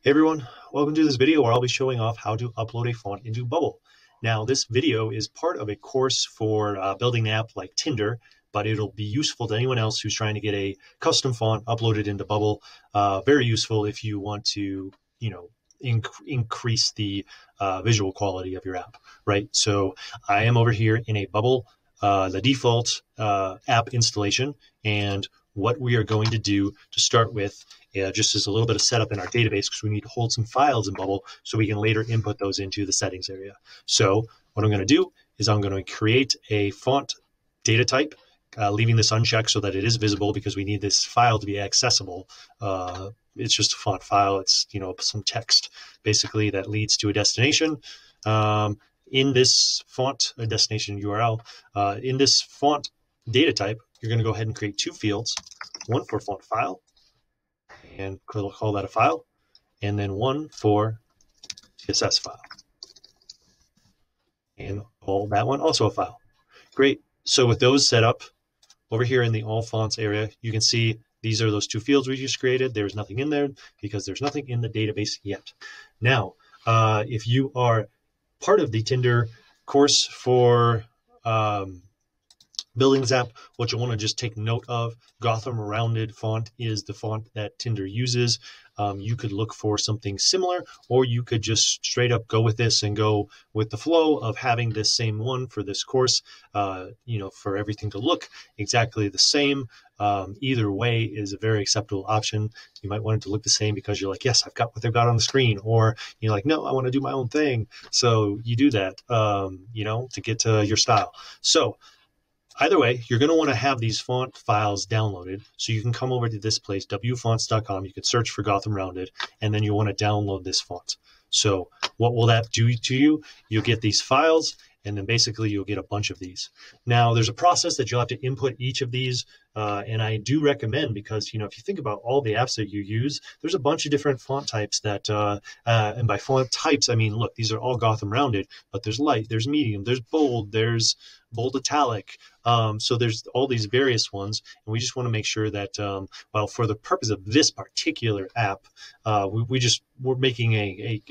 Hey everyone, welcome to this video where I'll be showing off how to upload a font into Bubble. Now this video is part of a course for building an app like Tinder, but it'll be useful to anyone else who's trying to get a custom font uploaded into Bubble. Very useful if you want to, increase the visual quality of your app, right? So I am over here in a Bubble, the default app installation, and what we are going to do to start with just as a little bit of setup in our database, because we need to hold some files in Bubble so we can later input those into the settings area. So what I'm going to do is I'm going to create a font data type, leaving this unchecked so that it is visible because we need this file to be accessible. It's just a font file. It's some text basically that leads to a destination. In this font, a destination URL, in this font data type, you're going to go ahead and create two fields, one for font file, and call that a file, and then one for CSS file, and call that one also a file. Great. So with those set up, over here in the all fonts area, you can see these are those two fields we just created. There's nothing in there because there's nothing in the database yet. Now, if you are part of the Tinder course for building this app, what you'll want to just take note of, Gotham rounded font is the font that Tinder uses. You could look for something similar, or you could just straight up go with this and go with the flow of having this same one for this course, for everything to look exactly the same. Either way is a very acceptable option. You might want it to look the same because you're like, yes, I've got what they've got on the screen, or you're like, no, I want to do my own thing. So you do that, to get to your style. So either way, you're going to want to have these font files downloaded. So you can come over to this place, wfonts.com. You can search for Gotham Rounded, and then you want to download this font. So what will that do to you? You'll get these files, and then basically you'll get a bunch of these. Now, there's a process that you'll have to input each of these, and I do recommend, because, if you think about all the apps that you use, there's a bunch of different font types that, and by font types, I mean, look, these are all Gotham Rounded, but there's light, there's medium, there's bold italic. So there's all these various ones, and we just want to make sure that, well, for the purpose of this particular app, we're making a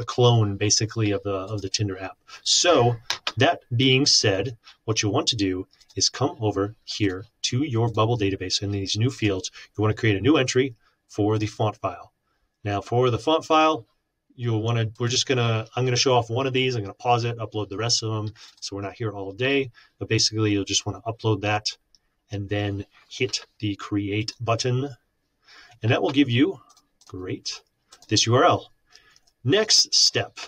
clone basically of the Tinder app. So that being said, what you want to do is come over here to your Bubble database in these new fields. You want to create a new entry for the font file. Now for the font file, I'm going to show off one of these. I'm going to pause it, upload the rest of them, so we're not here all day. But basically, you'll just want to upload that and then hit the create button. And that will give you, this URL. Next step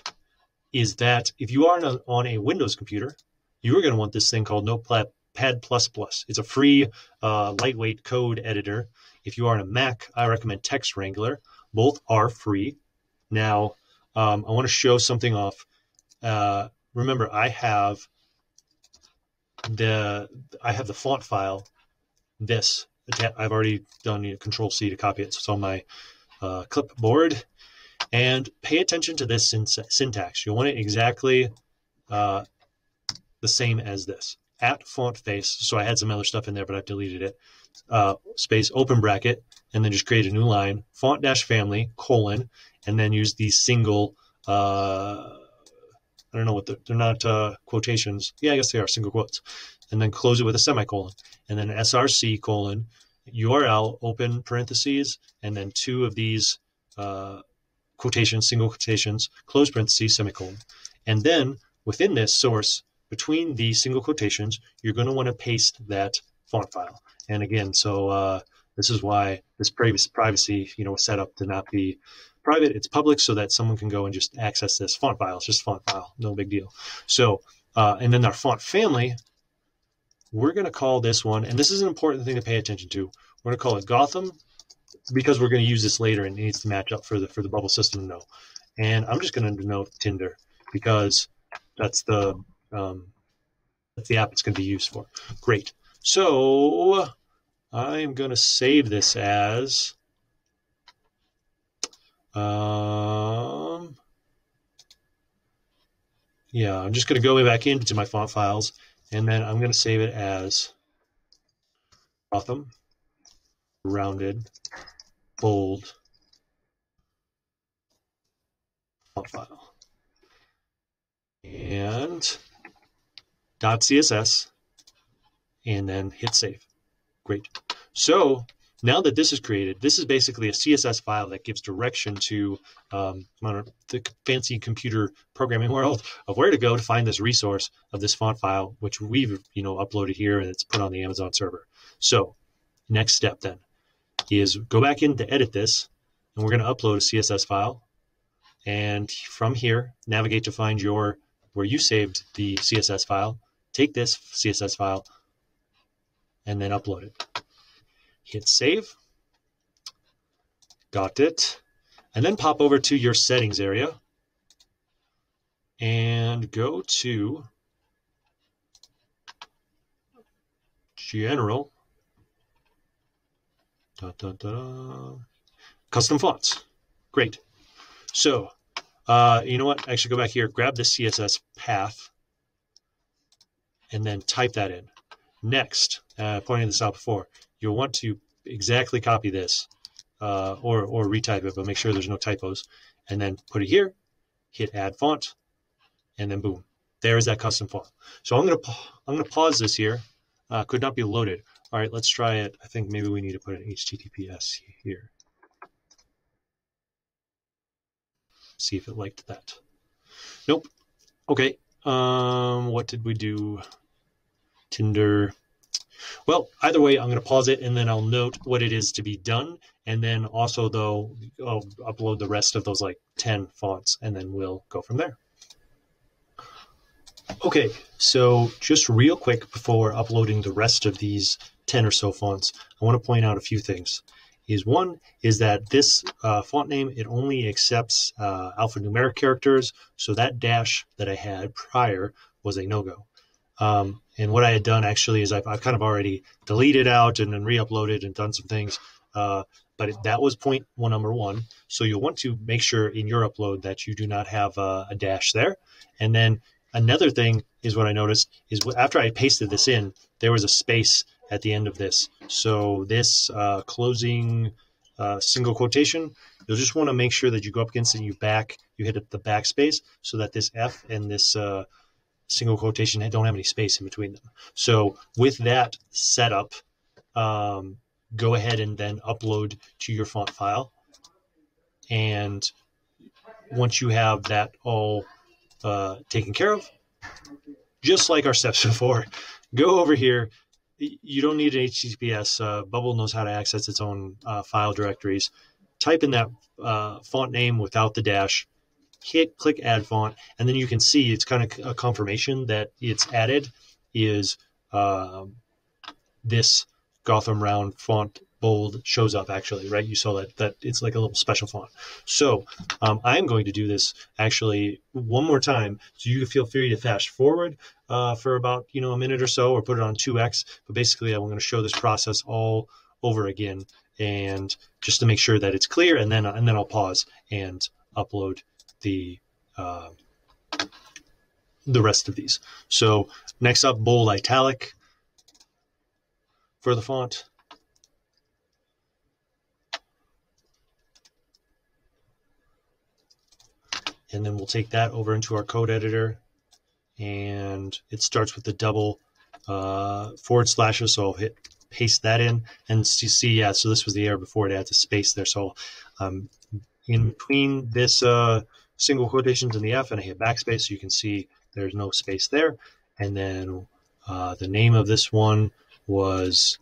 is that if you are on a Windows computer, you are going to want this thing called NotePad++. It's a free, lightweight code editor. If you are on a Mac, I recommend TextWrangler. Both are free. Now, I want to show something off. Remember, I have the font file. I've already done Control-C to copy it, so it's on my clipboard. And pay attention to this syntax. You'll want it exactly the same as this. At font face. So I had some other stuff in there, but I've deleted it. Space, open bracket, and then just create a new line, font-family, colon, and then use these single, I don't know what they're not quotations. Yeah, I guess they are single quotes. And then close it with a semicolon. And then src colon, URL, open parentheses, and then two of these quotations, single quotations, close parentheses, semicolon. And then within this source, between the single quotations, you're going to want to paste that font file. And again, so this is why this privacy, was set up to not be private. It's public so that someone can go and just access this font file. It's just a font file, no big deal. So, and then our font family, we're going to call this one, and this is an important thing to pay attention to. We're going to call it Gotham, because we're going to use this later and it needs to match up for the Bubble system to know. And I'm just going to denote Tinder because that's the app it's going to be used for. Great. So I'm going to save this as I'm just going to go back into my font files, and then I'm going to save it as Gotham rounded bold font file and .css, and then hit save. Great. So now that this is created, this is basically a CSS file that gives direction to the fancy computer programming world of where to go to find this resource of this font file, which we've uploaded here and it's put on the Amazon server. So next step then is go back in to edit this, and we're going to upload a CSS file. And from here, navigate to find where you saved the CSS file. Take this CSS file and then upload it. Hit save. Got it. And then pop over to your settings area and go to General, Custom Fonts. Great. So, you know what? Actually, go back here, grab the CSS path, and then type that in. Next, pointing this out before, you'll want to exactly copy this or retype it, but make sure there's no typos, and then put it here, hit add font, and then boom, there is that custom font. So I'm gonna pause this here. Could not be loaded. All right, let's try it. I think maybe we need to put an HTTPS here. See if it liked that. Nope. Okay. What did we do? Tinder. Well, either way, I'm going to pause it and then I'll note what it is to be done. And then also, though, I'll upload the rest of those like 10 fonts and then we'll go from there. Okay, so just real quick before uploading the rest of these 10 or so fonts, I want to point out a few things. One is that this font name, it only accepts alphanumeric characters. So that dash that I had prior was a no-go. And what I had done actually is I've kind of already deleted out and then re-uploaded and done some things. But that was point number one. So you'll want to make sure in your upload that you do not have a dash there. And then another thing is what I noticed is after I pasted this in, there was a space at the end of this. So this closing single quotation, you'll just want to make sure that you go up against it and you hit the backspace so that this F and this single quotation don't have any space in between them. So with that setup, go ahead and then upload to your font file. And once you have that all taken care of, just like our steps before, go over here. You don't need an HTTPS. Bubble knows how to access its own file directories. Type in that font name without the dash, click add font, and then you can see it's kind of a confirmation that it's added is this Gotham Round font bold shows up actually, right? You saw that it's like a little special font. So I'm going to do this actually one more time, so you feel free to fast forward for about a minute or so, or put it on 2x. But basically, I'm going to show this process all over again, and just to make sure that it's clear, and then I'll pause and upload the rest of these. So next up, bold italic for the font. And then we'll take that over into our code editor, and it starts with the double forward slashes. So I'll hit paste that in, and you see, yeah, so this was the error before, it adds a space there. So in between this single quotations and the F, and I hit backspace, so you can see there's no space there. And then the name of this one was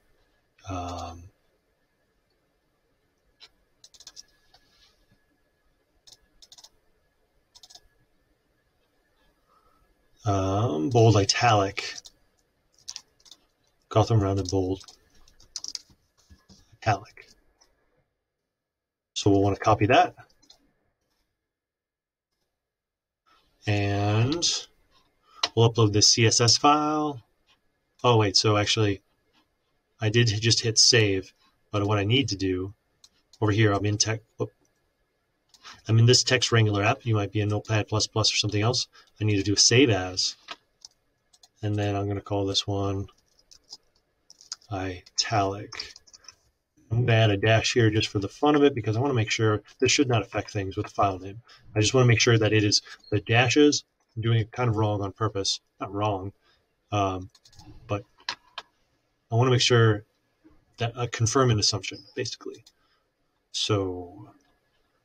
bold italic, Gotham rounded bold italic. So we'll want to copy that. And we'll upload this CSS file. Oh, wait, so actually, I did just hit save, but what I need to do over here, I'm in this TextWrangler app. You might be in NotePad++ or something else. I need to do a save as, and then I'm going to call this one italic. I'm going to add a dash here just for the fun of it because I want to make sure this should not affect things with the file name. I just want to make sure that it is the dashes. I'm doing it kind of wrong on purpose. Not wrong, but I want to make sure that I confirm an assumption, basically. So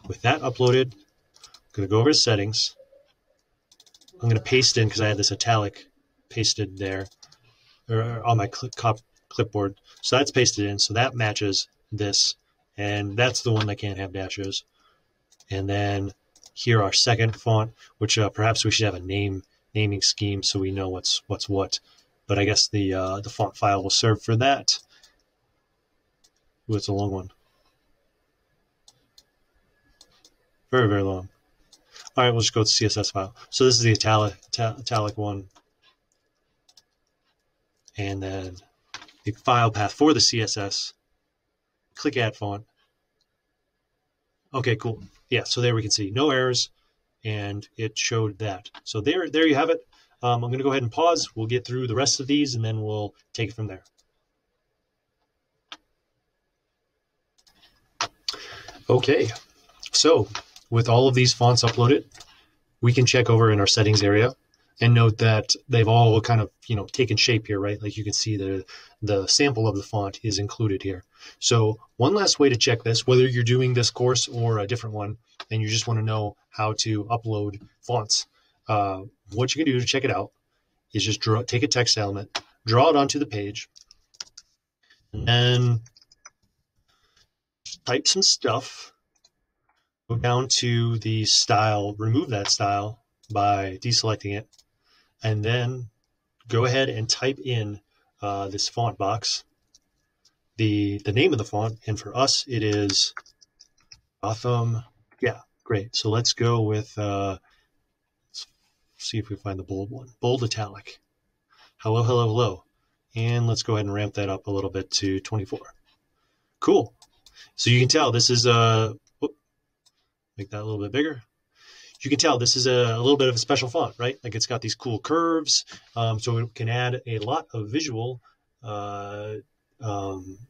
with that uploaded, I'm going to go over to settings. I'm going to paste in because I had this italic pasted there on my clipboard. So that's pasted in. So that matches this. And that's the one that can't have dashes. And then here our second font, which perhaps we should have a naming scheme so we know what's what. But I guess the font file will serve for that. Ooh, it's a long one. Very, very long. All right, we'll just go to CSS file. So this is the italic one. And then the file path for the CSS. Click Add Font. Okay, cool. Yeah, so there we can see no errors, and it showed that. So there you have it. I'm going to go ahead and pause. We'll get through the rest of these, and then we'll take it from there. Okay, so with all of these fonts uploaded, we can check over in our settings area and note that they've all kind of, taken shape here, right? Like you can see the sample of the font is included here. So one last way to check this, whether you're doing this course or a different one, and you just want to know how to upload fonts, what you can do to check it out is just take a text element, draw it onto the page, and then type some stuff, go down to the style, remove that style by deselecting it, and then go ahead and type in this font box, the name of the font, and for us it is Gotham. Yeah, great. So let's go with, let's see if we find the bold one, bold italic. Hello, hello, hello. And let's go ahead and ramp that up a little bit to 24. Cool. So you can tell this is make that a little bit bigger. You can tell this is a little bit of a special font, right? Like it's got these cool curves, so it can add a lot of visual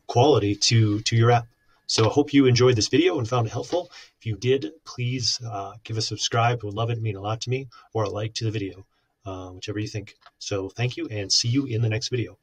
quality to your app. So I hope you enjoyed this video and found it helpful. If you did, please give a subscribe. It would love it. It'd mean a lot to me. Or a like to the video, whichever you think. So thank you and see you in the next video.